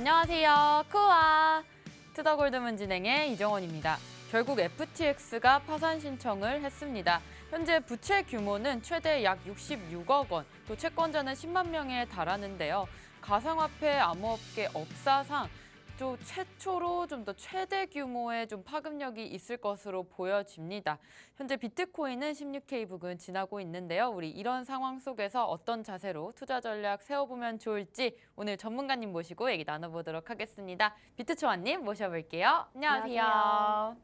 안녕하세요. 쿠아 투더골드문 진행의 이정원입니다. 결국 FTX가 파산 신청을 했습니다. 현재 부채 규모는 최대 약 66억 원, 또 채권자는 10만 명에 달하는데요. 가상화폐 암호업계 업사상 또 최초로 좀 더 최대 규모의 좀 파급력이 있을 것으로 보여집니다. 현재 비트코인은 16K 부근 지나고 있는데요. 우리 이런 상황 속에서 어떤 자세로 투자 전략 세워보면 좋을지 오늘 전문가님 모시고 얘기 나눠보도록 하겠습니다. 비트초아님 모셔볼게요. 안녕하세요.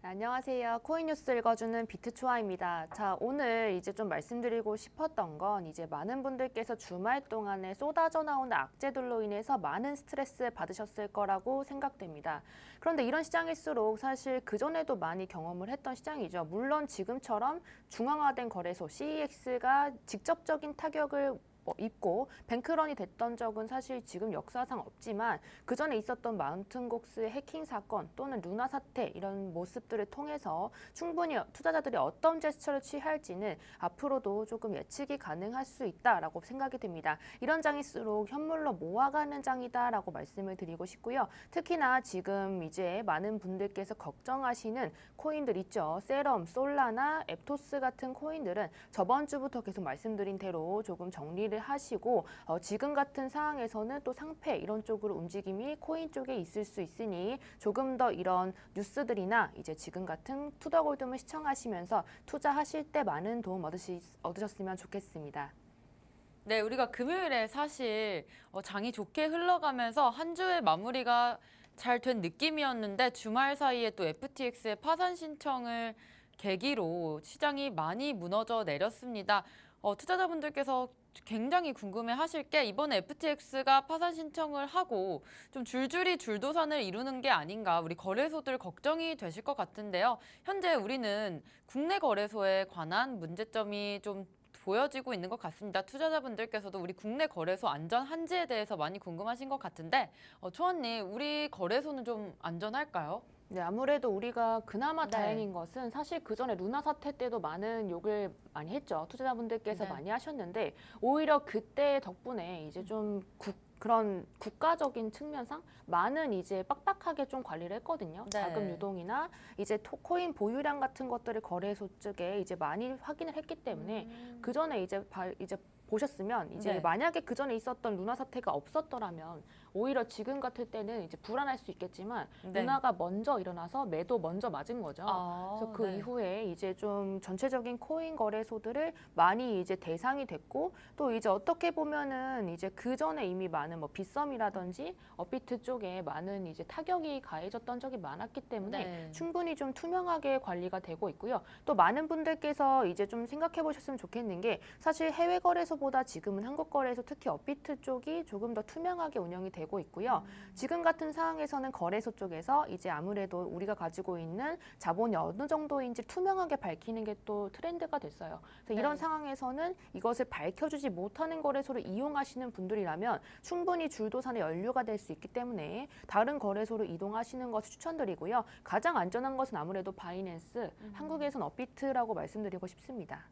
안녕하세요. 코인뉴스 읽어주는 비트초아입니다. 자, 오늘 이제 좀 말씀드리고 싶었던 건 이제 많은 분들께서 주말 동안에 쏟아져 나오는 악재들로 인해서 많은 스트레스 받으셨을 거라고 생각됩니다. 그런데 이런 시장일수록 사실 그전에도 많이 경험을 했던 시장이죠. 물론 지금처럼 중앙화된 거래소 CEX가 직접적인 타격을 입고 뱅크런이 됐던 적은 사실 지금 역사상 없지만 그전에 있었던 마운틴곡스의 해킹 사건 또는 루나 사태 이런 모습들을 통해서 충분히 투자자들이 어떤 제스처를 취할지는 앞으로도 조금 예측이 가능할 수 있다라고 생각이 됩니다. 이런 장일수록 현물로 모아가는 장이다라고 말씀을 드리고 싶고요. 특히나 지금 이제 많은 분들께서 걱정하시는 코인들 있죠. 세럼, 솔라나, 앱토스 같은 코인들은 저번 주부터 계속 말씀드린 대로 조금 정리를 하시고 지금 같은 상황에서는 또 상패 이런 쪽으로 움직임이 코인 쪽에 있을 수 있으니 조금 더 이런 뉴스들이나 이제 지금 같은 투더골드문 시청하시면서 투자하실 때 많은 도움 얻으셨으면 좋겠습니다. 네, 우리가 금요일에 사실 장이 좋게 흘러가면서 한 주의 마무리가 잘 된 느낌이었는데 주말 사이에 또 FTX의 파산 신청을 계기로 시장이 많이 무너져 내렸습니다. 투자자분들께서 굉장히 궁금해 하실 게 이번에 FTX가 파산 신청을 하고 좀 줄줄이 줄도산을 이루는 게 아닌가 우리 거래소들 걱정이 되실 것 같은데요. 현재 우리는 국내 거래소에 관한 문제점이 좀 보여지고 있는 것 같습니다. 투자자분들께서도 우리 국내 거래소 안전 한지에 대해서 많이 궁금하신 것 같은데 초원님 우리 거래소는 좀 안전할까요? 네, 아무래도 우리가 그나마 네. 다행인 것은 사실 그전에 루나 사태 때도 많은 욕을 많이 했죠. 투자자분들께서 네. 많이 하셨는데 오히려 그때 덕분에 이제 좀 그런 국가적인 측면상 많은 이제 빡빡하게 좀 관리를 했거든요. 네. 자금 유동이나 이제 코인 보유량 같은 것들을 거래소 쪽에 이제 많이 확인을 했기 때문에 그 전에 이제 보셨으면 이제 네. 만약에 그 전에 있었던 루나 사태가 없었더라면 오히려 지금 같을 때는 이제 불안할 수 있겠지만 네. 루나가 먼저 일어나서 매도 먼저 맞은 거죠. 그래서 그 네. 이후에 이제 좀 전체적인 코인 거래소들을 많이 이제 대상이 됐고 또 이제 어떻게 보면은 이제 그 전에 이미 많은 뭐 빗썸이라든지 업비트 쪽에 많은 이제 타격이 가해졌던 적이 많았기 때문에 네. 충분히 좀 투명하게 관리가 되고 있고요. 또 많은 분들께서 이제 좀 생각해 보셨으면 좋겠는 게 사실 해외 거래소보다 지금은 한국 거래소 특히 업비트 쪽이 조금 더 투명하게 운영이 되고 있고요. 지금 같은 상황에서는 거래소 쪽에서 이제 아무래도 우리가 가지고 있는 자본이 어느 정도인지 투명하게 밝히는 게 또 트렌드가 됐어요. 그래서 이런 상황에서는 이것을 밝혀주지 못하는 거래소를 이용하시는 분들이라면 충분히 줄도산의 연료가 될 수 있기 때문에 다른 거래소로 이동하시는 것을 추천드리고요. 가장 안전한 것은 아무래도 바이낸스, 한국에선 업비트라고 말씀드리고 싶습니다.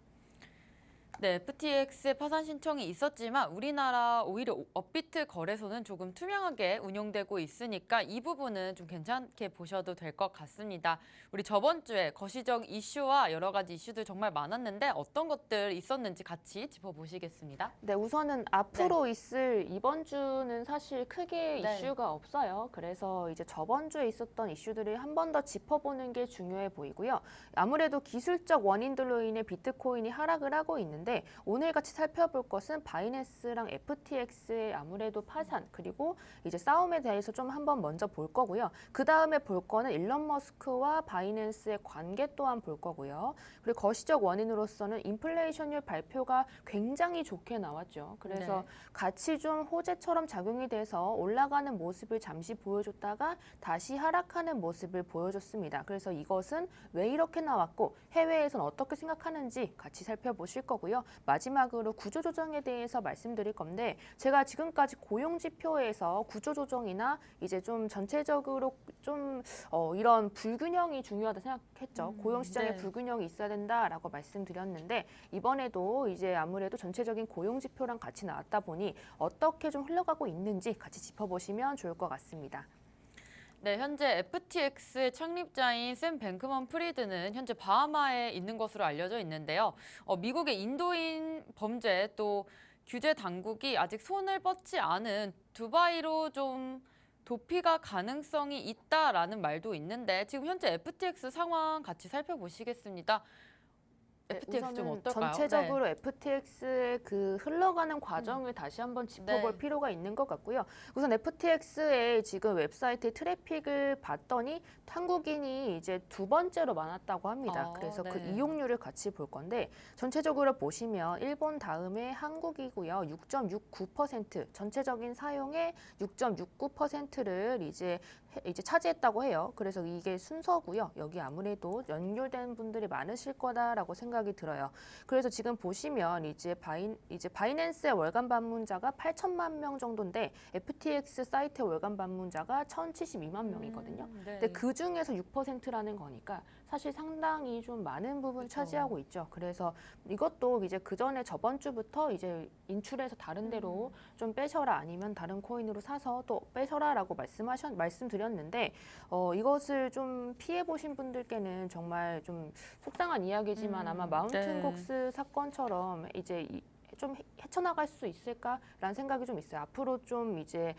네, FTX의 파산 신청이 있었지만 우리나라 오히려 업비트 거래소는 조금 투명하게 운영되고 있으니까 이 부분은 좀 괜찮게 보셔도 될 것 같습니다. 우리 저번 주에 거시적 이슈와 여러 가지 이슈들 정말 많았는데 어떤 것들 있었는지 같이 짚어보시겠습니다. 네, 우선은 앞으로 있을 이번 주는 사실 크게 네. 이슈가 없어요. 그래서 이제 저번 주에 있었던 이슈들을 한 번 더 짚어보는 게 중요해 보이고요. 아무래도 기술적 원인들로 인해 비트코인이 하락을 하고 있는데 오늘 같이 살펴볼 것은 바이낸스랑 FTX의 아무래도 파산 그리고 이제 싸움에 대해서 좀 한번 먼저 볼 거고요. 그 다음에 볼 거는 일론 머스크와 바이낸스의 관계 또한 볼 거고요. 그리고 거시적 원인으로서는 인플레이션율 발표가 굉장히 좋게 나왔죠. 그래서 같이 좀 호재처럼 작용이 돼서 올라가는 모습을 잠시 보여줬다가 다시 하락하는 모습을 보여줬습니다. 그래서 이것은 왜 이렇게 나왔고 해외에서는 어떻게 생각하는지 같이 살펴보실 거고요. 있고요. 마지막으로 구조조정에 대해서 말씀드릴 건데 제가 지금까지 고용지표에서 구조조정이나 이제 좀 전체적으로 좀 이런 불균형이 중요하다 생각했죠. 고용시장에 네. 불균형이 있어야 된다라고 말씀드렸는데 이번에도 이제 아무래도 전체적인 고용지표랑 같이 나왔다 보니 어떻게 좀 흘러가고 있는지 같이 짚어보시면 좋을 것 같습니다. 네, 현재 FTX의 창립자인 샘 뱅크먼 프리드는 현재 바하마에 있는 것으로 알려져 있는데요. 미국의 인도인 범죄 또 규제 당국이 아직 손을 뻗지 않은 두바이로 좀 도피가 가능성이 있다라는 말도 있는데 지금 현재 FTX 상황 같이 살펴보시겠습니다. 네, FTX 좀 우선은 어떨까요? 전체적으로 FTX의 그 흘러가는 과정을 다시 한번 짚어볼 네. 필요가 있는 것 같고요. 우선 FTX의 지금 웹사이트 트래픽을 봤더니 한국인이 이제 두 번째로 많았다고 합니다. 그래서 그 네. 이용률을 같이 볼 건데 전체적으로 보시면 일본 다음에 한국이고요. 6.69% 전체적인 사용의 6.69%를 이제 차지했다고 해요. 그래서 이게 순서고요. 여기 아무래도 연결된 분들이 많으실 거다라고 생각이 들어요. 그래서 지금 보시면 이제 바이낸스의 월간 방문자가 8천만 명 정도인데 FTX 사이트의 월간 방문자가 1,072만 명이거든요. 네. 근데 그 중에서 6%라는 거니까 사실 상당히 좀 많은 부분 그쵸. 차지하고 있죠. 그래서 이것도 이제 그 전에 저번 주부터 이제 인출해서 다른 데로 좀 빼셔라 아니면 다른 코인으로 사서 또 빼셔라라고 말씀드렸는데 이것을 좀 피해 보신 분들께는 정말 좀 속상한 이야기지만 아마 마운틴 네. 곡스 사건처럼 이제 좀 헤쳐나갈 수 있을까라는 생각이 좀 있어요. 앞으로 좀 이제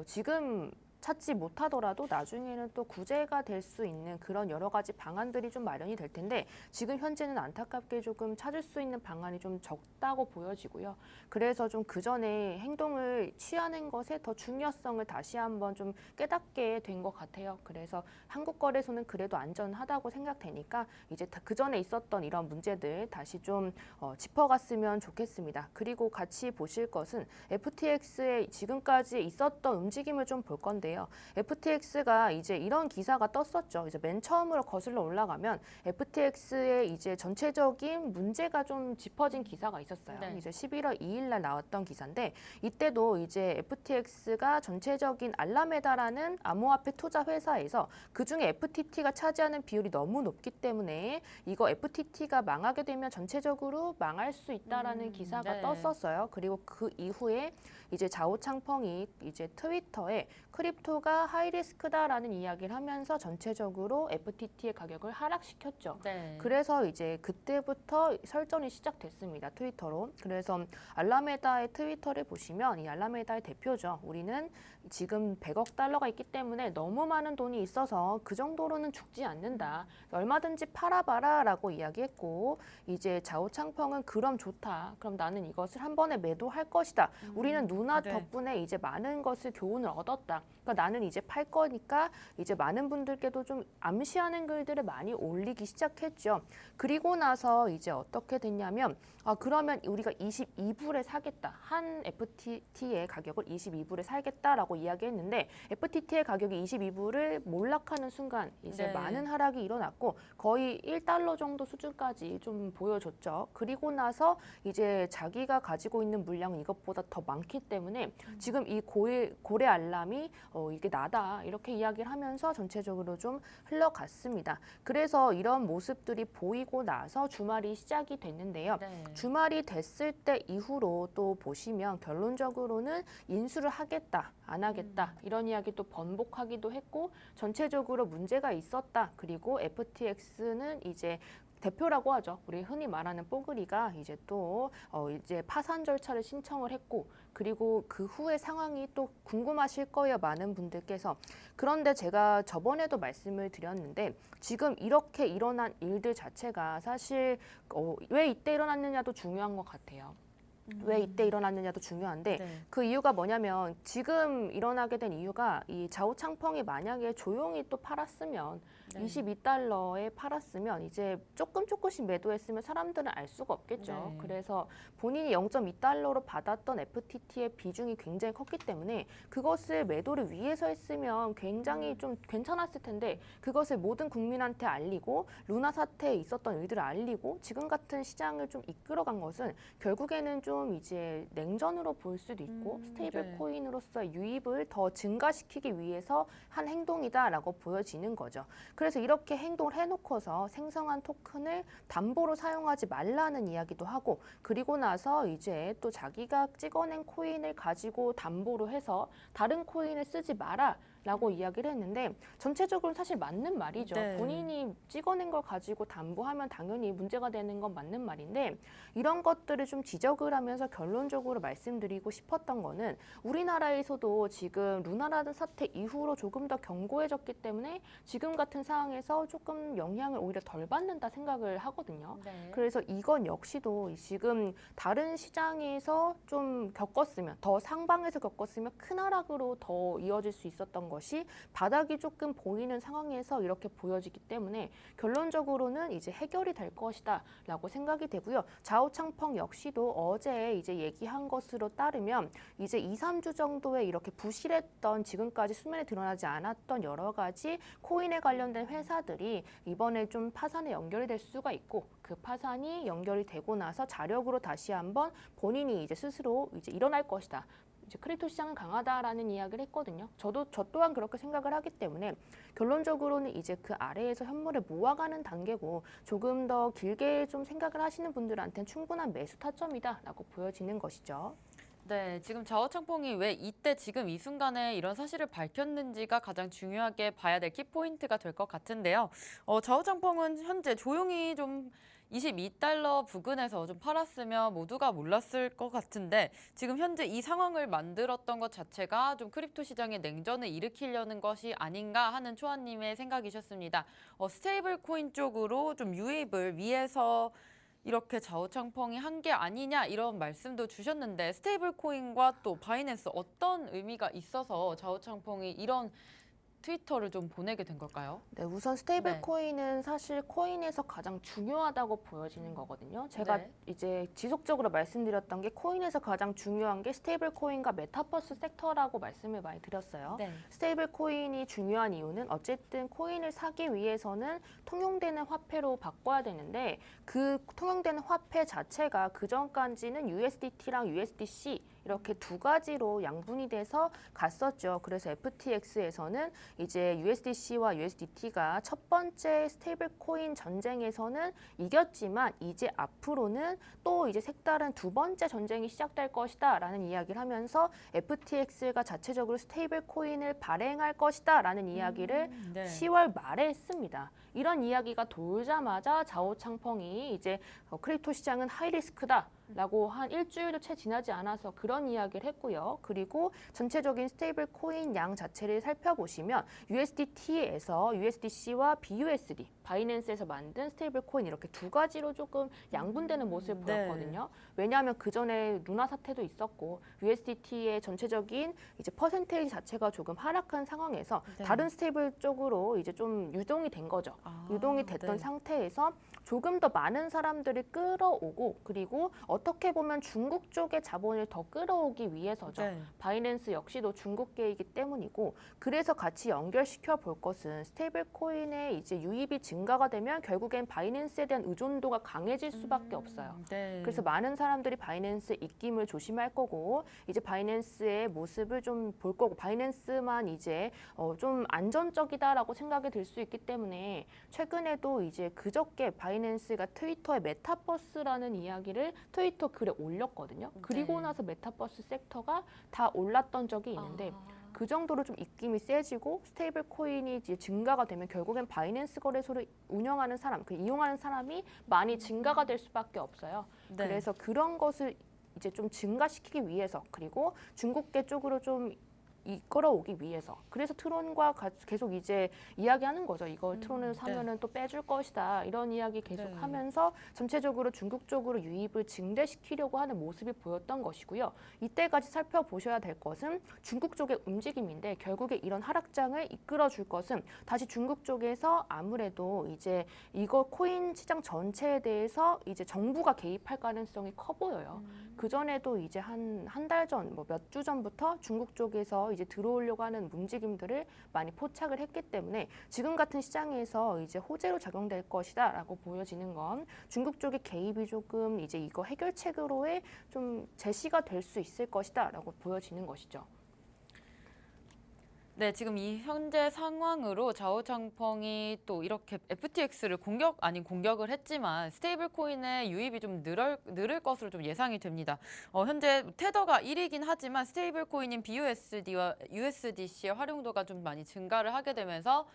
지금 찾지 못하더라도 나중에는 또 구제가 될 수 있는 그런 여러 가지 방안들이 좀 마련이 될 텐데 지금 현재는 안타깝게 조금 찾을 수 있는 방안이 좀 적다고 보여지고요. 그래서 좀 그 전에 행동을 취하는 것의 더 중요성을 다시 한번 좀 깨닫게 된 것 같아요. 그래서 한국거래소는 그래도 안전하다고 생각되니까 이제 그 전에 있었던 이런 문제들 다시 좀 짚어갔으면 좋겠습니다. 그리고 같이 보실 것은 FTX의 지금까지 있었던 움직임을 좀 볼 건데요. FTX가 이제 이런 기사가 떴었죠. 이제 맨 처음으로 거슬러 올라가면 FTX의 이제 전체적인 문제가 좀 짚어진 기사가 있었어요. 네. 이제 11월 2일 날 나왔던 기사인데 이때도 이제 FTX가 전체적인 알라메다라는 암호화폐 투자 회사에서 그중에 FTT가 차지하는 비율이 너무 높기 때문에 이거 FTT가 망하게 되면 전체적으로 망할 수 있다라는 기사가 네. 떴었어요. 그리고 그 이후에 이제 자오창펑이 이제 트위터에 크립토가 하이리스크다라는 이야기를 하면서 전체적으로 FTT의 가격을 하락시켰죠. 네. 그래서 이제 그때부터 설전이 시작됐습니다. 트위터로. 그래서 알라메다의 트위터를 보시면 이 알라메다의 대표죠. 우리는 지금 100억 달러가 있기 때문에 너무 많은 돈이 있어서 그 정도로는 죽지 않는다. 얼마든지 팔아봐라라고 이야기했고 이제 자오창펑은 그럼 좋다. 그럼 나는 이것을 한 번에 매도할 것이다. 우리는 누나 네. 덕분에 이제 많은 것을 교훈을 얻었다. 그러니까 나는 이제 팔 거니까 이제 많은 분들께도 좀 암시하는 글들을 많이 올리기 시작했죠. 그리고 나서 이제 어떻게 됐냐면 그러면 우리가 22불에 사겠다. 한 FTT의 가격을 22불에 살겠다라고 이야기했는데 FTT의 가격이 22불을 몰락하는 순간 이제 네. 많은 하락이 일어났고 거의 1달러 정도 수준까지 좀 보여줬죠. 그리고 나서 이제 자기가 가지고 있는 물량은 이것보다 더 많기 때문에 지금 이 고래 알람이 이게 나다 이렇게 이야기를 하면서 전체적으로 좀 흘러갔습니다. 그래서 이런 모습들이 보이고 나서 주말이 시작이 됐는데요. 네. 주말이 됐을 때 이후로 또 보시면 결론적으로는 인수를 하겠다, 안 하겠다 이런 이야기 또 번복하기도 했고 전체적으로 문제가 있었다. 그리고 FTX는 이제 대표라고 하죠. 우리 흔히 말하는 뽀글이가 이제 또 이제 파산 절차를 신청을 했고 그리고 그 후의 상황이 또 궁금하실 거예요. 많은 분들께서. 그런데 제가 저번에도 말씀을 드렸는데 지금 이렇게 일어난 일들 자체가 사실 왜 이때 일어났느냐도 중요한 것 같아요. 왜 이때 일어났느냐도 중요한데 네. 그 이유가 뭐냐면 지금 일어나게 된 이유가 이 자오창펑이 만약에 조용히 또 팔았으면 네. 22달러에 팔았으면 이제 조금씩 매도했으면 사람들은 알 수가 없겠죠. 네. 그래서 본인이 0.2달러로 받았던 FTT의 비중이 굉장히 컸기 때문에 그것을 매도를 위해서 했으면 굉장히 좀 괜찮았을 텐데 그것을 모든 국민한테 알리고 루나 사태에 있었던 일들을 알리고 지금 같은 시장을 좀 이끌어간 것은 결국에는 좀 이제 냉전으로 볼 수도 있고 스테이블 네. 코인으로서의 유입을 더 증가시키기 위해서 한 행동이다라고 보여지는 거죠. 그래서 이렇게 행동을 해놓고서 생성한 토큰을 담보로 사용하지 말라는 이야기도 하고 그리고 나서 이제 또 자기가 찍어낸 코인을 가지고 담보로 해서 다른 코인을 쓰지 마라. 라고 이야기를 했는데 전체적으로 사실 맞는 말이죠. 네. 본인이 찍어낸 걸 가지고 담보하면 당연히 문제가 되는 건 맞는 말인데 이런 것들을 좀 지적을 하면서 결론적으로 말씀드리고 싶었던 거는 우리나라에서도 지금 루나라는 사태 이후로 조금 더 견고해졌기 때문에 지금 같은 상황에서 조금 영향을 오히려 덜 받는다 생각을 하거든요. 네. 그래서 이건 역시도 지금 다른 시장에서 좀 겪었으면 더 상방에서 겪었으면 큰 하락으로 더 이어질 수 있었던 것이 바닥이 조금 보이는 상황에서 이렇게 보여지기 때문에 결론적으로는 이제 해결이 될 것이다라고 생각이 되고요. 좌우창펑 역시도 어제 이제 얘기한 것으로 따르면 이제 2, 3주 정도에 이렇게 부실했던 지금까지 수면에 드러나지 않았던 여러 가지 코인에 관련된 회사들이 이번에 좀 파산에 연결이 될 수가 있고 그 파산이 연결이 되고 나서 자력으로 다시 한번 본인이 이제 스스로 이제 일어날 것이다. 이제 크립토 시장은 강하다라는 이야기를 했거든요. 저 또한 그렇게 생각을 하기 때문에 결론적으로는 이제 그 아래에서 현물을 모아가는 단계고 조금 더 길게 좀 생각을 하시는 분들한테는 충분한 매수 타점이다라고 보여지는 것이죠. 네, 지금 좌우창펑이 왜 이때 지금 이 순간에 이런 사실을 밝혔는지가 가장 중요하게 봐야 될 키포인트가 될 것 같은데요. 좌우창펑은 현재 조용히 좀 22달러 부근에서 좀 팔았으면 모두가 몰랐을 것 같은데 지금 현재 이 상황을 만들었던 것 자체가 좀 크립토 시장의 냉전을 일으키려는 것이 아닌가 하는 초아님의 생각이셨습니다. 스테이블 코인 쪽으로 좀 유입을 위해서 이렇게 좌우창펑이 한 게 아니냐 이런 말씀도 주셨는데 스테이블 코인과 또 바이낸스 어떤 의미가 있어서 좌우창펑이 이런 트위터를 좀 보내게 된 걸까요? 네, 우선 스테이블 네. 코인은 사실 코인에서 가장 중요하다고 보여지는 거거든요. 제가 네. 이제 지속적으로 말씀드렸던 게 코인에서 가장 중요한 게 스테이블 코인과 메타버스 섹터라고 말씀을 많이 드렸어요. 네. 스테이블 코인이 중요한 이유는 어쨌든 코인을 사기 위해서는 통용되는 화폐로 바꿔야 되는데 그 통용되는 화폐 자체가 그전까지는 USDT랑 USDC 이렇게 두 가지로 양분이 돼서 갔었죠. 그래서 FTX에서는 이제 USDC와 USDT가 첫 번째 스테이블 코인 전쟁에서는 이겼지만 이제 앞으로는 또 이제 색다른 두 번째 전쟁이 시작될 것이다라는 이야기를 하면서 FTX가 자체적으로 스테이블 코인을 발행할 것이다라는 이야기를 네. 10월 말에 했습니다. 이런 이야기가 돌자마자 좌우창펑이 이제 크립토 시장은 하이리스크다. 라고 한 일주일도 채 지나지 않아서 그런 이야기를 했고요. 그리고 전체적인 스테이블 코인 양 자체를 살펴보시면 USDT에서 USDC와 BUSD, 바이낸스에서 만든 스테이블 코인 이렇게 두 가지로 조금 양분되는 모습을 네. 보였거든요. 왜냐하면 그 전에 루나 사태도 있었고 USDT의 전체적인 이제 퍼센테이지 자체가 조금 하락한 상황에서 네. 다른 스테이블 쪽으로 이제 좀 유동이 된 거죠. 유동이 됐던 네. 상태에서 조금 더 많은 사람들을 끌어오고 그리고 어떻게 보면 중국 쪽의 자본을 더 끌어오기 위해서죠. 네. 바이낸스 역시도 중국계이기 때문이고 그래서 같이 연결시켜 볼 것은 스테이블 코인의 이제 유입이 증가가 되면 결국엔 바이낸스에 대한 의존도가 강해질 수밖에 없어요. 네. 그래서 많은 사람들이 바이낸스 입김을 조심할 거고 이제 바이낸스의 모습을 좀 볼 거고 바이낸스만 이제 좀 안전적이다라고 생각이 들 수 있기 때문에 최근에도 이제 그저께 바이낸스가 트위터에 메타버스라는 이야기를 트위터 글에 올렸거든요. 그리고 네. 나서 메타버스 섹터가 다 올랐던 적이 있는데 그 정도로 좀 입김이 세지고 스테이블 코인이 이제 증가가 되면 결국엔 바이낸스 거래소를 운영하는 사람, 그 이용하는 사람이 많이 증가가 될 수밖에 없어요. 네. 그래서 그런 것을 이제 좀 증가시키기 위해서 그리고 중국계 쪽으로 좀 이끌어오기 위해서. 그래서 트론과 계속 이제 이야기하는 거죠. 이걸 트론을 사면은 또 빼줄 것이다. 이런 이야기 계속 네. 하면서 전체적으로 중국 쪽으로 유입을 증대시키려고 하는 모습이 보였던 것이고요. 이때까지 살펴보셔야 될 것은 중국 쪽의 움직임인데 결국에 이런 하락장을 이끌어줄 것은 다시 중국 쪽에서 아무래도 이제 이거 코인 시장 전체에 대해서 이제 정부가 개입할 가능성이 커 보여요. 그 전에도 이제 한 달 전, 뭐 몇 주 전부터 중국 쪽에서 이제 들어오려고 하는 움직임들을 많이 포착을 했기 때문에 지금 같은 시장에서 이제 호재로 작용될 것이다라고 보여지는 건 중국 쪽의 개입이 조금 이제 이거 해결책으로의 좀 제시가 될 수 있을 것이다라고 보여지는 것이죠. 네, 지금 이 현재 상황으로 자오창펑이 또 이렇게 FTX를 공격 아닌 공격을 했지만 스테이블 코인의 유입이 좀 늘을 것으로 좀 예상이 됩니다. 현재 테더가 1위긴 하지만 스테이블 코인인 BUSD와 USDC의 활용도가 좀 많이 증가를 하게 되면서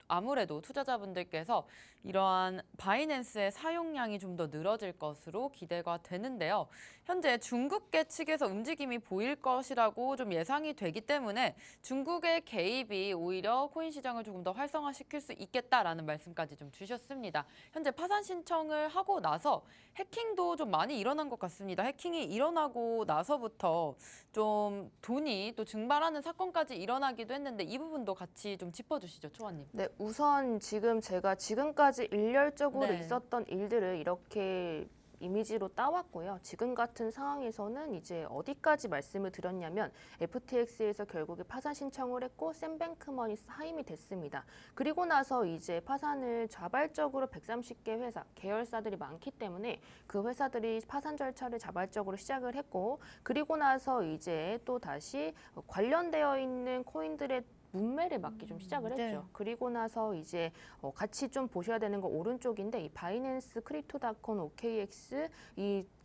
아무래도 투자자분들께서 이러한 바이낸스의 사용량이 좀 더 늘어질 것으로 기대가 되는데요. 현재 중국계 측에서 움직임이 보일 것이라고 좀 예상이 되기 때문에 중국의 개입이 오히려 코인 시장을 조금 더 활성화시킬 수 있겠다라는 말씀까지 좀 주셨습니다. 현재 파산 신청을 하고 나서 해킹도 좀 많이 일어난 것 같습니다. 해킹이 일어나고 나서부터 좀 돈이 또 증발하는 사건까지 일어나기도 했는데 이 부분도 같이 좀 짚어주시죠, 초아님. 네, 우선 제가 지금까지 일렬적으로 네. 있었던 일들을 이렇게 이미지로 따왔고요. 지금 같은 상황에서는 이제 어디까지 말씀을 드렸냐면 FTX에서 결국에 파산 신청을 했고 샘뱅크먼이 사임이 됐습니다. 그리고 나서 이제 파산을 자발적으로 130개 회사, 계열사들이 많기 때문에 그 회사들이 파산 절차를 자발적으로 시작을 했고 그리고 나서 이제 또 다시 관련되어 있는 코인들의 문매를 맞기 좀 시작을 했죠. 네. 그리고 나서 이제 같이 좀 보셔야 되는 건 오른쪽인데 이 바이낸스, 크립토닷컴, OKX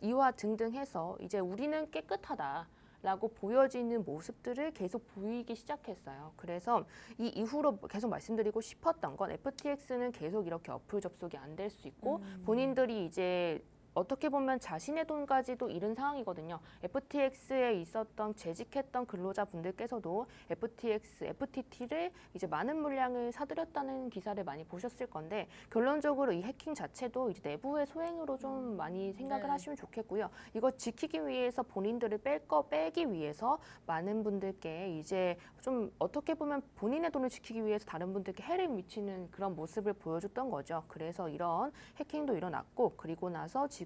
이와 등등 해서 이제 우리는 깨끗하다. 라고 보여지는 모습들을 계속 보이기 시작했어요. 그래서 이 이후로 계속 말씀드리고 싶었던 건 FTX는 계속 이렇게 어플 접속이 안 될 수 있고 본인들이 이제 어떻게 보면 자신의 돈까지도 잃은 상황이거든요. FTX에 있었던 재직했던 근로자분들께서도 FTX, FTT를 이제 많은 물량을 사들였다는 기사를 많이 보셨을 건데 결론적으로 이 해킹 자체도 이제 내부의 소행으로 좀 많이 생각을 네. 하시면 좋겠고요. 이거 지키기 위해서 본인들을 빼기 위해서 많은 분들께 이제 좀 어떻게 보면 본인의 돈을 지키기 위해서 다른 분들께 해를 미치는 그런 모습을 보여줬던 거죠. 그래서 이런 해킹도 일어났고 그리고 나서 지금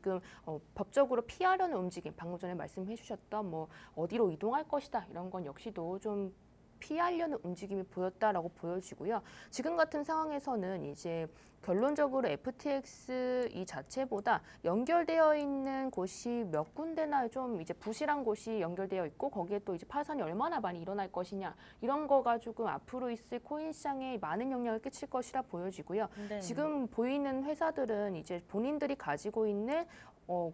법적으로 피하려는 움직임, 방금 전에 말씀해 주셨던 뭐 어디로 이동할 것이다 이런 건 역시도 좀 피하려는 움직임이 보였다라고 보여지고요. 지금 같은 상황에서는 이제 결론적으로 FTX 이 자체보다 연결되어 있는 곳이 몇 군데나 좀 이제 부실한 곳이 연결되어 있고 거기에 또 이제 파산이 얼마나 많이 일어날 것이냐 이런 거 가지고 앞으로 있을 코인 시장에 많은 영향을 끼칠 것이라 보여지고요. 네. 지금 보이는 회사들은 이제 본인들이 가지고 있는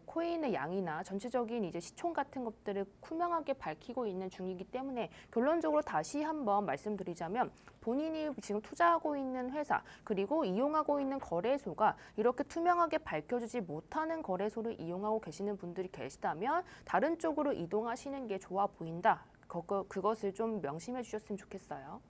코인의 양이나 전체적인 이제 시총 같은 것들을 투명하게 밝히고 있는 중이기 때문에 결론적으로 다시 한번 말씀드리자면 본인이 지금 투자하고 있는 회사 그리고 이용하고 있는 거래소가 이렇게 투명하게 밝혀주지 못하는 거래소를 이용하고 계시는 분들이 계시다면 다른 쪽으로 이동하시는 게 좋아 보인다. 그것을 좀 명심해 주셨으면 좋겠어요.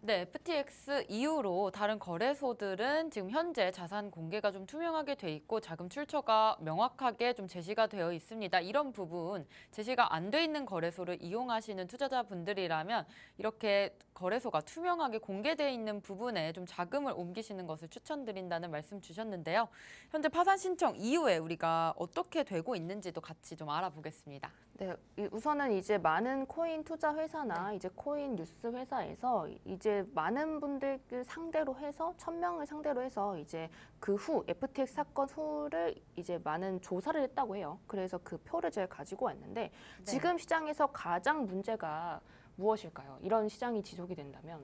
네, FTX 이후로 다른 거래소들은 지금 현재 자산 공개가 좀 투명하게 돼 있고 자금 출처가 명확하게 좀 제시가 되어 있습니다. 이런 부분 제시가 안 돼 있는 거래소를 이용하시는 투자자분들이라면 이렇게 거래소가 투명하게 공개되어 있는 부분에 좀 자금을 옮기시는 것을 추천드린다는 말씀 주셨는데요. 현재 파산 신청 이후에 우리가 어떻게 되고 있는지도 같이 좀 알아보겠습니다. 네, 우선은 이제 많은 코인 투자 회사나 이제 코인 뉴스 회사에서 이제 많은 분들을 상대로 해서 1,000명을 상대로 해서 이제 그 후 FTX 사건 후를 이제 많은 조사를 했다고 해요. 그래서 그 표를 제가 가지고 왔는데 지금 시장에서 가장 문제가 무엇일까요? 이런 시장이 지속이 된다면.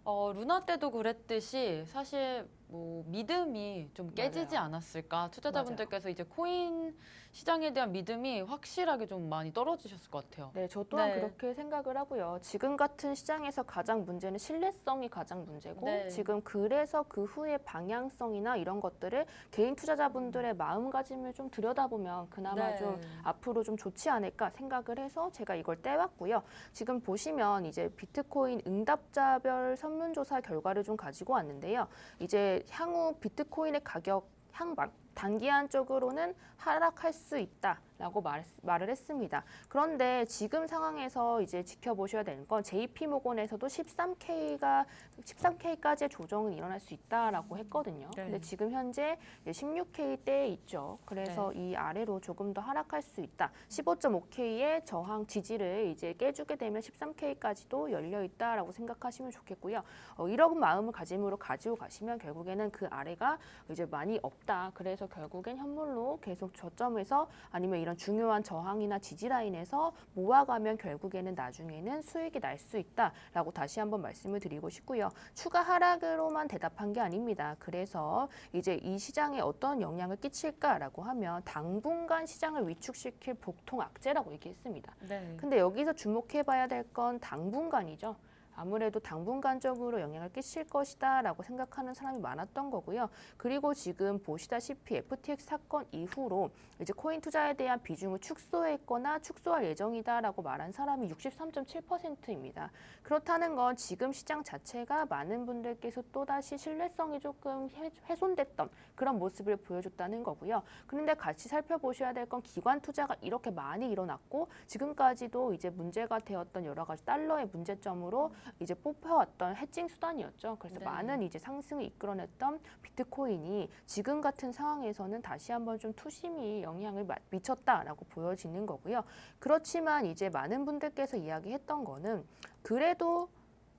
루나 때도 그랬듯이 사실 뭐 믿음이 좀 깨지지 맞아요. 않았을까. 투자자분들께서 이제 코인 시장에 대한 믿음이 확실하게 좀 많이 떨어지셨을 것 같아요. 네, 저 또한 네. 그렇게 생각을 하고요. 지금 같은 시장에서 가장 문제는 신뢰성이 가장 문제고 네. 지금 그래서 그 후에 방향성이나 이런 것들을 개인 투자자분들의 마음가짐을 좀 들여다보면 그나마 네. 좀 앞으로 좀 좋지 않을까 생각을 해서 제가 이걸 떼왔고요. 지금 보시면 이제 비트코인 응답자별 설문조사 결과를 좀 가지고 왔는데요. 이제 향후 비트코인의 가격 향방 단기간적으로는 하락할 수 있다라고 말을 했습니다. 그런데 지금 상황에서 이제 지켜보셔야 되는 건 JP모건에서도 13K까지의 조정은 일어날 수 있다라고 했거든요. 네. 근데 지금 현재 16K대에 있죠. 그래서 이 아래로 조금 더 하락할 수 있다. 15.5K의 저항 지지를 이제 깨주게 되면 13K까지도 열려 있다라고 생각하시면 좋겠고요. 이런 마음을 가짐으로 가지고 가시면 결국에는 그 아래가 이제 많이 없다. 그래서 결국엔 현물로 계속 저점에서 아니면 이런 중요한 저항이나 지지 라인에서 모아가면 결국에는 나중에는 수익이 날 수 있다라고 다시 한번 말씀을 드리고 싶고요. 추가 하락으로만 대답한 게 아닙니다. 그래서 이제 이 시장에 어떤 영향을 끼칠까라고 하면 당분간 시장을 위축시킬 복통 악재라고 얘기했습니다. 네. 근데 여기서 주목해봐야 될 건 당분간이죠. 아무래도 당분간적으로 영향을 끼칠 것이다라고 생각하는 사람이 많았던 거고요. 그리고 지금 보시다시피 FTX 사건 이후로 이제 코인 투자에 대한 비중을 축소했거나 축소할 예정이다라고 말한 사람이 63.7%입니다. 그렇다는 건 지금 시장 자체가 많은 분들께서 또다시 신뢰성이 조금 훼손됐던 그런 모습을 보여줬다는 거고요. 그런데 같이 살펴보셔야 될 건 기관 투자가 이렇게 많이 일어났고 지금까지도 이제 문제가 되었던 여러 가지 달러의 문제점으로 이제 뽑혀왔던 해칭 수단이었죠. 그래서 네. 많은 이제 상승을 이끌어냈던 비트코인이 지금 같은 상황에서는 다시 한번 좀 투심이 영향을 미쳤다라고 보여지는 거고요. 그렇지만 이제 많은 분들께서 이야기했던 거는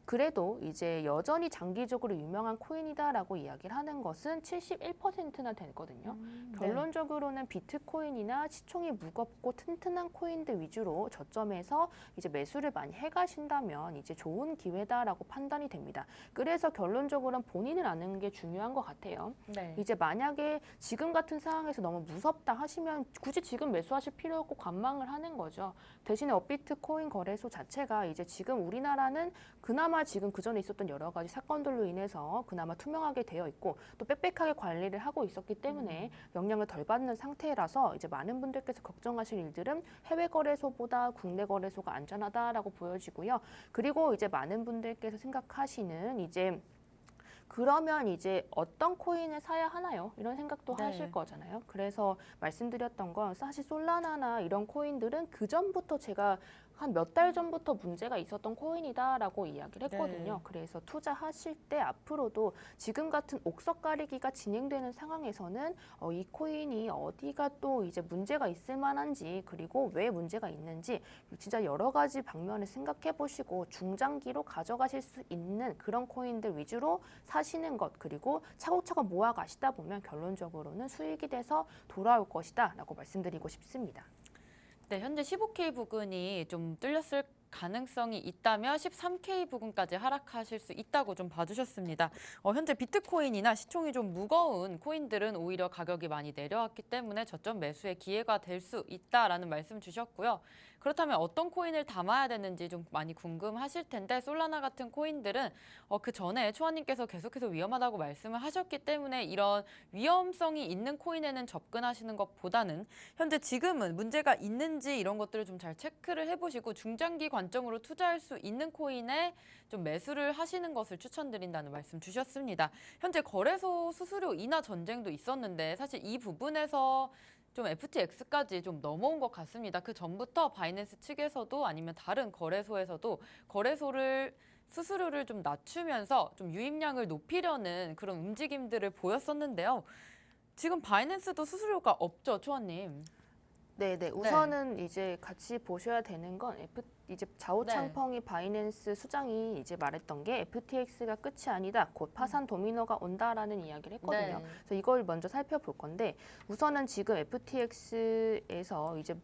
그래도 이제 여전히 장기적으로 유명한 코인이다라고 이야기를 하는 것은 71%나 되거든요. 결론적으로는 비트코인이나 시총이 무겁고 튼튼한 코인들 위주로 저점에서 이제 매수를 많이 해가신다면 이제 좋은 기회다라고 판단이 됩니다. 그래서 결론적으로는 본인을 아는 게 중요한 것 같아요. 네. 이제 만약에 지금 같은 상황에서 너무 무섭다 하시면 굳이 지금 매수하실 필요 없고 관망을 하는 거죠. 대신에 업비트 코인 거래소 자체가 이제 지금 우리나라는 그나마 지금 그전에 있었던 여러 가지 사건들로 인해서 그나마 투명하게 되어 있고 또 빽빽하게 관리를 하고 있었기 때문에 영향을 덜 받는 상태라서 이제 많은 분들께서 걱정하실 일들은 해외 거래소보다 국내 거래소가 안전하다라고 보여지고요. 그리고 이제 많은 분들께서 생각하시는 이제 그러면 이제 어떤 코인을 사야 하나요? 이런 생각도 네. 하실 거잖아요. 그래서 말씀드렸던 건 사실 솔라나나 이런 코인들은 그 전부터 제가 한 몇 달 전부터 문제가 있었던 코인이다라고 이야기를 했거든요. 네. 그래서 투자하실 때 앞으로도 지금 같은 옥석 가리기가 진행되는 상황에서는 이 코인이 어디가 또 이제 문제가 있을 만한지 그리고 왜 문제가 있는지 진짜 여러 가지 방면을 생각해 보시고 중장기로 가져가실 수 있는 그런 코인들 위주로 사시는 것 그리고 차곡차곡 모아 가시다 보면 결론적으로는 수익이 돼서 돌아올 것이다라고 말씀드리고 싶습니다. 네, 현재 15K 부근이 좀 뚫렸을 가능성이 있다면 13K 부근까지 하락하실 수 있다고 좀 봐주셨습니다. 현재 비트코인이나 시총이 좀 무거운 코인들은 오히려 가격이 많이 내려왔기 때문에 저점 매수의 기회가 될 수 있다라는 말씀 주셨고요. 그렇다면 어떤 코인을 담아야 되는지 좀 많이 궁금하실 텐데 솔라나 같은 코인들은 그 전에 초아님께서 계속해서 위험하다고 말씀을 하셨기 때문에 이런 위험성이 있는 코인에는 접근하시는 것보다는 현재 지금은 문제가 있는지 이런 것들을 좀 잘 체크를 해보시고 중장기 관점으로 투자할 수 있는 코인에 좀 매수를 하시는 것을 추천드린다는 말씀 주셨습니다. 현재 거래소 수수료 인하 전쟁도 있었는데 사실 이 부분에서 좀 FTX까지 좀 넘어온 것 같습니다. 그 전부터 바이낸스 측에서도 아니면 다른 거래소에서도 수수료를 좀 낮추면서 좀 유입량을 높이려는 그런 움직임들을 보였었는데요. 지금 바이낸스도 수수료가 없죠, 초아님? 네네. 우선은 이제 같이 보셔야 되는 건 이제 좌우창펑이 바이낸스 수장이 이제 말했던 게 FTX가 끝이 아니다. 곧 파산 도미노가 온다라는 이야기를 했거든요. 네. 그래서 이걸 먼저 살펴볼 건데 우선은 지금 FTX에서 이제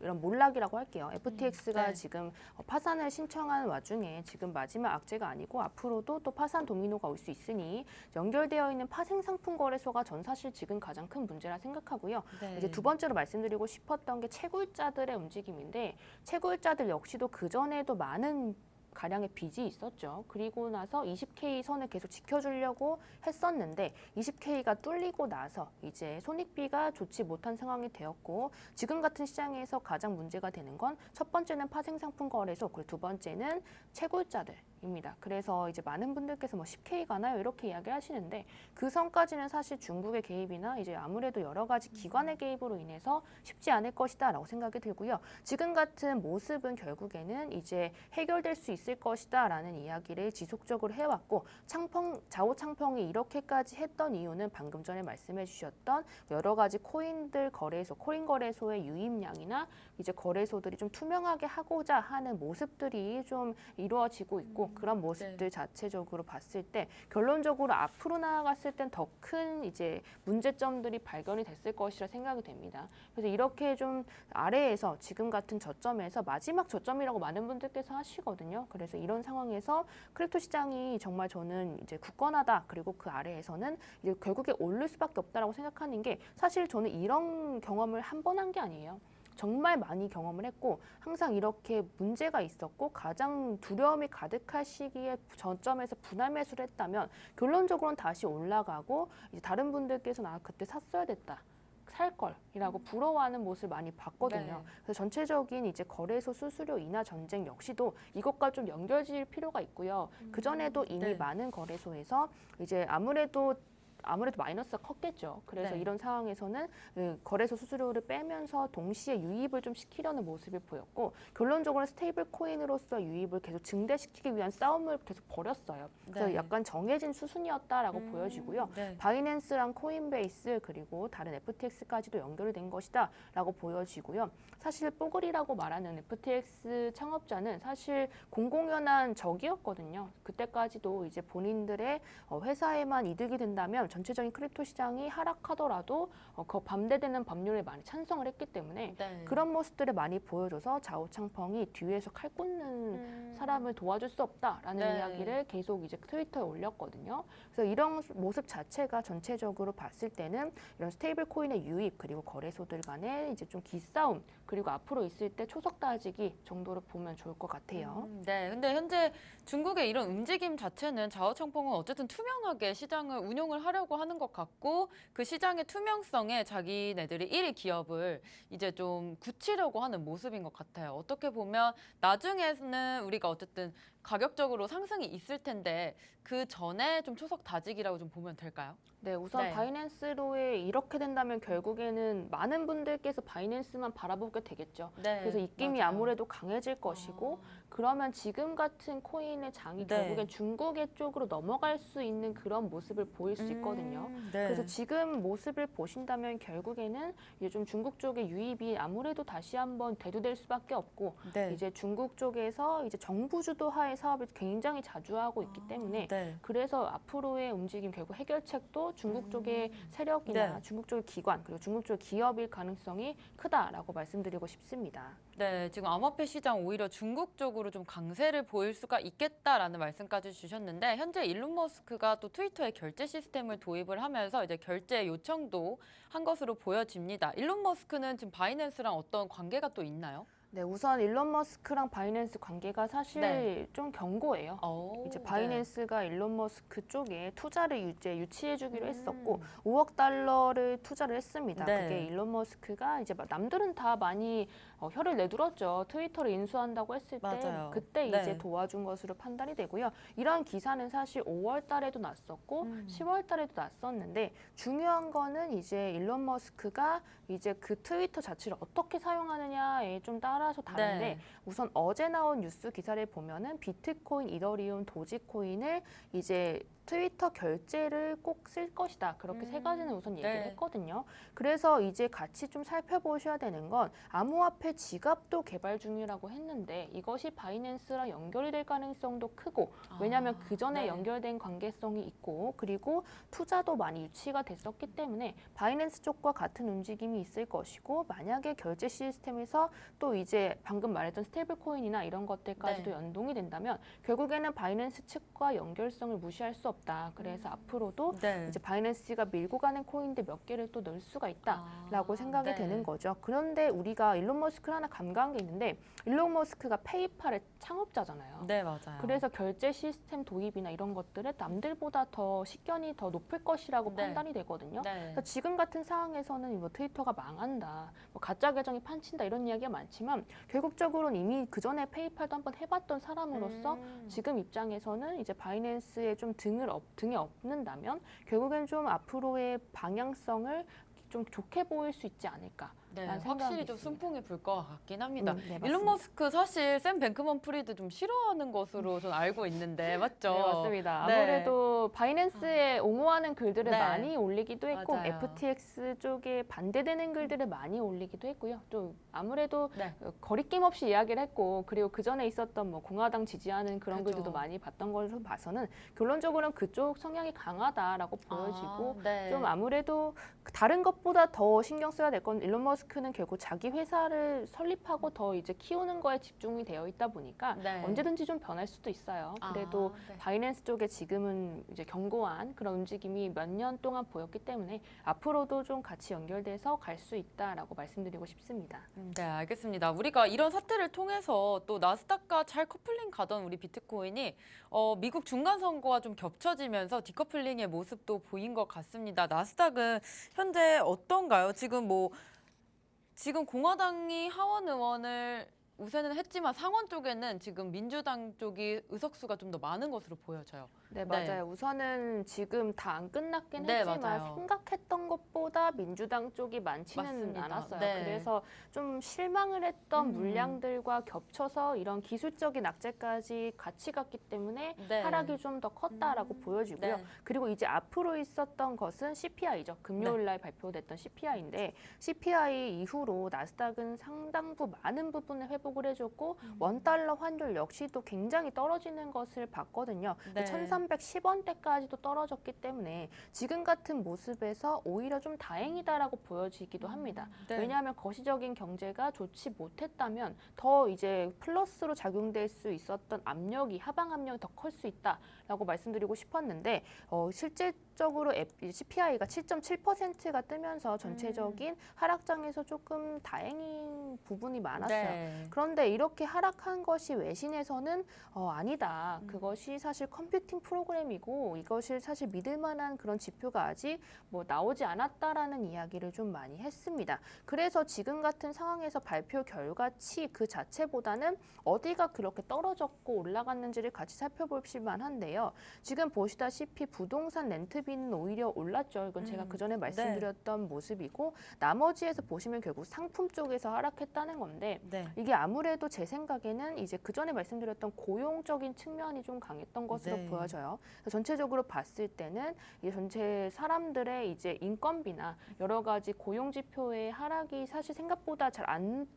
이런 몰락이라고 할게요. FTX가 네. 지금 파산을 신청한 와중에 지금 마지막 악재가 아니고 앞으로도 또 파산 도미노가 올 수 있으니 연결되어 있는 파생 상품 거래소가 전 사실 지금 가장 큰 문제라 생각하고요. 네. 이제 두 번째로 말씀드리고 싶었던 게 채굴자들의 움직임인데 채굴자들 역시도 그전에도 많은 가량의 빚이 있었죠. 그리고 나서 20K 선을 계속 지켜주려고 했었는데 20K가 뚫리고 나서 이제 손익비가 좋지 못한 상황이 되었고 지금 같은 시장에서 가장 문제가 되는 건 첫 번째는 파생상품 거래소 그리고 두 번째는 채굴자들입니다. 그래서 이제 많은 분들께서 뭐 10K 가나요? 이렇게 이야기하시는데 그 선까지는 사실 중국의 개입이나 이제 아무래도 여러 가지 기관의 개입으로 인해서 쉽지 않을 것이다라고 생각이 들고요. 지금 같은 모습은 결국에는 이제 해결될 수 있을 것이다라는 이야기를 지속적으로 해왔고 좌우창펑이 이렇게까지 했던 이유는 방금 전에 말씀해 주셨던 여러 가지 코인들 거래소, 코인 거래소의 유입량이나 이제 거래소들이 좀 투명하게 하고자 하는 모습들이 좀 이루어지고 있고 그런 모습들 자체적으로 봤을 때 결론적으로 앞으로 나아갔을 땐 더 큰 이제 문제점들이 발견이 됐을 것이라 생각이 됩니다. 그래서 이렇게 좀 아래에서 지금 같은 저점에서 마지막 저점이라고 많은 분들께서 하시거든요. 그래서 이런 상황에서 크립토 시장이 정말 저는 이제 굳건하다. 그리고 그 아래에서는 이제 결국에 오를 수밖에 없다라고 생각하는 게 사실 저는 이런 경험을 한 번 한 게 아니에요. 정말 많이 경험을 했고 항상 이렇게 문제가 있었고 가장 두려움이 가득할 시기에 저점에서 분할 매수를 했다면 결론적으로는 다시 올라가고 이제 다른 분들께서는 아 그때 샀어야 됐다. 살 걸이라고 부러워하는 모습을 많이 봤거든요. 네. 그래서 전체적인 이제 거래소 수수료 인하 전쟁 역시도 이것과 좀 연결지을 필요가 있고요. 그 전에도 이미 네. 많은 거래소에서 이제 아무래도 마이너스가 컸겠죠. 그래서 네. 이런 상황에서는 거래소 수수료를 빼면서 동시에 유입을 좀 시키려는 모습을 보였고 결론적으로 스테이블 코인으로서 유입을 계속 증대시키기 위한 싸움을 계속 벌였어요. 그래서 네. 약간 정해진 수순이었다라고 보여지고요. 네. 바이낸스랑 코인베이스 그리고 다른 FTX까지도 연결이 된 것이다라고 보여지고요. 사실 뽀글이라고 말하는 FTX 창업자는 사실 공공연한 적이었거든요. 그때까지도 이제 본인들의 회사에만 이득이 된다면 전체적인 크립토 시장이 하락하더라도 그 반대되는 법률에 많이 찬성을 했기 때문에 네. 그런 모습들을 많이 보여줘서 좌우창펑이 뒤에서 칼 꽂는 사람을 도와줄 수 없다라는 네. 이야기를 계속 이제 트위터에 올렸거든요. 그래서 이런 모습 자체가 전체적으로 봤을 때는 이런 스테이블 코인의 유입 그리고 거래소들 간의 이제 좀 기싸움 그리고 앞으로 있을 때 초석 다지기 정도로 보면 좋을 것 같아요. 네, 근데 현재 중국의 이런 움직임 자체는 좌우창펑은 어쨌든 투명하게 시장을 운용을 하려고 하는 것 같고 그 시장의 투명성에 자기네들이 1위 기업을 이제 좀 굳히려고 하는 모습인 것 같아요. 어떻게 보면 나중에는 우리가 어쨌든 가격적으로 상승이 있을 텐데 그 전에 좀 초석 다지기라고 좀 보면 될까요? 네, 우선 네. 바이낸스로에 이렇게 된다면 결국에는 많은 분들께서 바이낸스만 바라보게 되겠죠. 네, 그래서 입김이 맞아요. 아무래도 강해질 것이고 그러면 지금 같은 코인의 장이 네. 결국엔 중국의 쪽으로 넘어갈 수 있는 그런 모습을 보일 수 있거든요. 네. 그래서 지금 모습을 보신다면 결국에는 이제 좀 중국 쪽의 유입이 아무래도 다시 한번 대두될 수밖에 없고 네. 이제 중국 쪽에서 이제 정부 주도하에 사업을 굉장히 자주 하고 있기 때문에 네. 그래서 앞으로의 움직임 결국 해결책도 중국 쪽의 세력이나 네. 중국 쪽의 기관 그리고 중국 쪽의 기업일 가능성이 크다라고 말씀드리고 싶습니다. 네, 지금 암호화폐 시장 오히려 중국 쪽으로 좀 강세를 보일 수가 있겠다라는 말씀까지 주셨는데 현재 일론 머스크가 또 트위터에 결제 시스템을 도입을 하면서 이제 결제 요청도 한 것으로 보여집니다. 일론 머스크는 지금 바이낸스랑 어떤 관계가 또 있나요? 네, 우선 일론 머스크랑 바이낸스 관계가 사실 네. 좀 견고해요. 이제 바이낸스가 일론 머스크 쪽에 투자를 이제 유치해주기로 했었고 5억 달러를 투자를 했습니다. 네. 그게 일론 머스크가 이제 남들은 다 많이 혀를 내둘었죠. 트위터를 인수한다고 했을 때 맞아요. 그때 네. 이제 도와준 것으로 판단이 되고요. 이런 기사는 사실 5월 달에도 났었고 10월 달에도 났었는데 중요한 거는 이제 일론 머스크가 이제 그 트위터 자체를 어떻게 사용하느냐에 좀 따라서 다른데 네. 우선 어제 나온 뉴스 기사를 보면은 비트코인, 이더리움, 도지코인을 이제 트위터 결제를 꼭 쓸 것이다. 그렇게 세 가지는 우선 얘기를 네. 했거든요. 그래서 이제 같이 좀 살펴보셔야 되는 건 암호화폐 지갑도 개발 중이라고 했는데 이것이 바이낸스랑 연결이 될 가능성도 크고 왜냐하면 그 전에 네. 연결된 관계성이 있고 그리고 투자도 많이 유치가 됐었기 때문에 바이낸스 쪽과 같은 움직임이 있을 것이고 만약에 결제 시스템에서 또 이제 방금 말했던 스테이블 코인이나 이런 것들까지도 네. 연동이 된다면 결국에는 바이낸스 측과 연결성을 무시할 수 없다. 그래서 앞으로도 네. 이제 바이낸스가 밀고 가는 코인들 몇 개를 또 넣을 수가 있다라고 생각이 네. 되는 거죠. 그런데 우리가 일론 머스크를 하나 감가한 게 있는데 일론 머스크가 페이팔의 창업자잖아요. 네, 맞아요. 그래서 결제 시스템 도입이나 이런 것들은 남들보다 더 식견이 더 높을 것이라고 네. 판단이 되거든요. 네. 그래서 지금 같은 상황에서는 뭐 트위터가 망한다, 뭐 가짜 계정이 판친다 이런 이야기가 많지만 결국적으로는 이미 그 전에 페이팔도 한번 해봤던 사람으로서 지금 입장에서는 이제 바이낸스에 좀 등에 업는다면 결국엔 좀 앞으로의 방향성을 좀 좋게 보일 수 있지 않을까. 네, 라는 생각이 확실히 좀 있습니다. 순풍이 불 것 같긴 합니다. 네, 일론 맞습니다. 머스크 사실 샘 뱅크먼 프리드 좀 싫어하는 것으로 전 알고 있는데 맞죠? 네, 맞습니다. 네. 아무래도 바이낸스에 옹호하는 글들을 네. 많이 올리기도 했고 맞아요. FTX 쪽에 반대되는 글들을 많이 올리기도 했고요. 또 아무래도 네. 거리낌 없이 이야기를 했고 그리고 그 전에 있었던 뭐 공화당 지지하는 그런 그죠. 글들도 많이 봤던 걸로 봐서는 결론적으로는 그쪽 성향이 강하다라고 보여지고 네. 좀 아무래도 다른 것보다 더 신경 써야 될 건 일론 머스크는 결국 자기 회사를 설립하고 더 이제 키우는 거에 집중이 되어 있다 보니까 네. 언제든지 좀 변할 수도 있어요. 그래도 네. 바이낸스 쪽에 지금은 이제 견고한 그런 움직임이 몇 년 동안 보였기 때문에 앞으로도 좀 같이 연결돼서 갈 수 있다라고 말씀드리고 싶습니다. 네, 알겠습니다. 우리가 이런 사태를 통해서 또 나스닥과 잘 커플링 가던 우리 비트코인이 미국 중간 선거와 좀 겹쳐지면서 디커플링의 모습도 보인 것 같습니다. 나스닥은 현재 어떤가요? 지금 공화당이 하원 의원을 우세는 했지만 상원 쪽에는 지금 민주당 쪽이 의석수가 좀 더 많은 것으로 보여져요. 네, 맞아요. 우선은 지금 다 안 끝났긴 네, 했지만 맞아요. 생각했던 것보다 민주당 쪽이 많지는 맞습니다. 않았어요. 네. 그래서 좀 실망을 했던 물량들과 겹쳐서 이런 기술적인 악재까지 같이 갔기 때문에 네. 하락이 좀 더 컸다라고 보여지고요. 네. 그리고 이제 앞으로 있었던 것은 CPI죠. 금요일 날 발표됐던 CPI인데 CPI 이후로 나스닥은 상당부 많은 부분을 회복을 해줬고 원달러 환율 역시도 굉장히 떨어지는 것을 봤거든요. 네. 1310원대까지도 떨어졌기 때문에 지금 같은 모습에서 오히려 좀 다행이다라고 보여지기도 합니다. 네. 왜냐하면 거시적인 경제가 좋지 못했다면 더 이제 플러스로 작용될 수 있었던 압력이 하방 압력이 더 클 수 있다라고 말씀드리고 싶었는데 실질적으로 CPI가 7.7%가 뜨면서 전체적인 하락장에서 조금 다행인 부분이 많았어요. 네. 그런데 이렇게 하락한 것이 외신에서는 아니다. 그것이 사실 컴퓨팅 프로그램이고 이것이 사실 믿을 만한 그런 지표가 아직 뭐 나오지 않았다라는 이야기를 좀 많이 했습니다. 그래서 지금 같은 상황에서 발표 결과치 그 자체보다는 어디가 그렇게 떨어졌고 올라갔는지를 같이 살펴볼 만한데요. 지금 보시다시피 부동산 렌트비는 오히려 올랐죠. 이건 제가 그 전에 말씀드렸던 모습이고 나머지에서 보시면 결국 상품 쪽에서 하락했다는 건데 네. 이게 아무래도 제 생각에는 이제 그 전에 말씀드렸던 고용적인 측면이 좀 강했던 것으로 네. 보여져요. 그래서 전체적으로 봤을 때는 이 전체 사람들의 이제 인건비나 여러 가지 고용 지표의 하락이 사실 생각보다 잘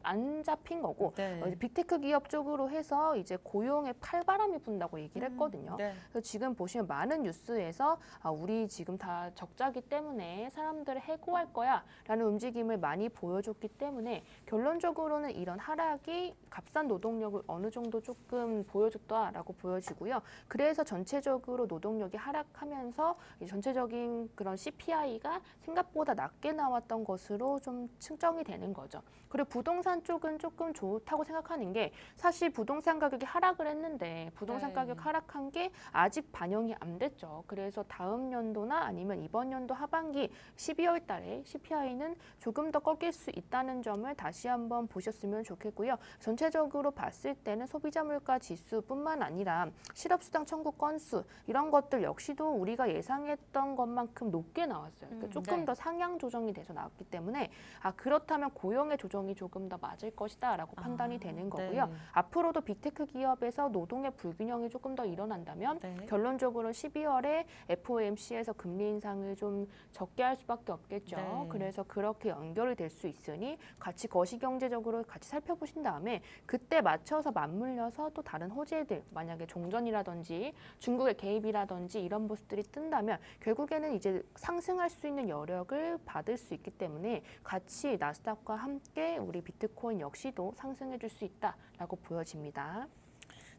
안 잡힌 거고 네. 빅테크 기업 쪽으로 해서 이제 고용에 칼바람이 분다고 얘기를 했거든요. 네. 그래서 지금 보시면 많은 뉴스에서 우리 지금 다 적자기 때문에 사람들을 해고할 거야 라는 움직임을 많이 보여줬기 때문에 결론적으로는 이런 하락이 값싼 노동력을 어느 정도 조금 보여줬다라고 보여지고요. 그래서 전체적으로 노동력이 하락하면서 이 전체적인 그런 CPI가 생각보다 낮게 나왔던 것으로 좀 측정이 되는 거죠. 그리고 부동산 쪽은 조금 좋다고 생각하는 게 사실 부동산 가격이 하락을 했는데 부동산 네. 가격 하락한 게 아직 반영이 안 됐죠. 그래서 다음 연도나 아니면 이번 연도 하반기 12월 달에 CPI는 조금 더 꺾일 수 있다는 점을 다시 한번 보셨으면 좋겠고요. 전체적으로 봤을 때는 소비자 물가 지수뿐만 아니라 실업수당 청구 건수 이런 것들 역시도 우리가 예상했던 것만큼 높게 나왔어요. 그러니까 조금 네. 더 상향 조정이 돼서 나왔기 때문에 그렇다면 고용의 조정이 조금 더 맞을 것이다라고 판단이 되는 거고요. 네. 앞으로도 빅테크 기업에서 노동의 불균형이 조금 더 일어난다면 네. 결론적으로 12월에 FOMC에서 금리 인상을 좀 적게 할 수밖에 없겠죠. 네. 그래서 그렇게 연결이 될 수 있으니 같이 거시경제적으로 같이 살펴보신 다음에 그때 맞춰서 맞물려서 또 다른 호재들 만약에 종전이라든지 중국의 개입이라든지 이런 모습들이 뜬다면 결국에는 이제 상승할 수 있는 여력을 받을 수 있기 때문에 같이 나스닥과 함께 우리 비트코인 역시도 상승해 줄 수 있다라고 보여집니다.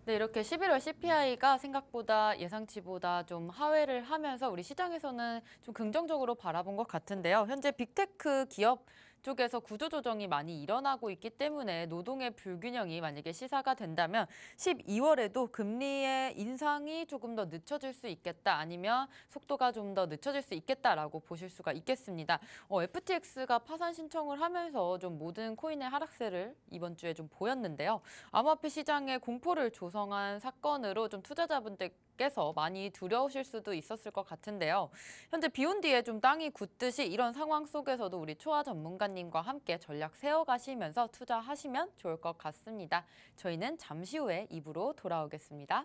네, 이렇게 11월 CPI가 생각보다 예상치보다 좀 하회를 하면서 우리 시장에서는 좀 긍정적으로 바라본 것 같은데요. 현재 빅테크 기업 쪽에서 구조조정이 많이 일어나고 있기 때문에 노동의 불균형이 만약에 시사가 된다면 12월에도 금리의 인상이 조금 더 늦춰질 수 있겠다, 아니면 속도가 좀 더 늦춰질 수 있겠다라고 보실 수가 있겠습니다. FTX가 파산 신청을 하면서 좀 모든 코인의 하락세를 이번 주에 좀 보였는데요. 암호화폐 시장에 공포를 조성한 사건으로 좀 투자자분들께서 많이 두려우실 수도 있었을 것 같은데요. 현재 비온 뒤에 좀 땅이 굳듯이 이런 상황 속에서도 우리 초아 전문가님과 함께 전략 세워가시면서 투자하시면 좋을 것 같습니다. 저희는 잠시 후에 입으로 돌아오겠습니다.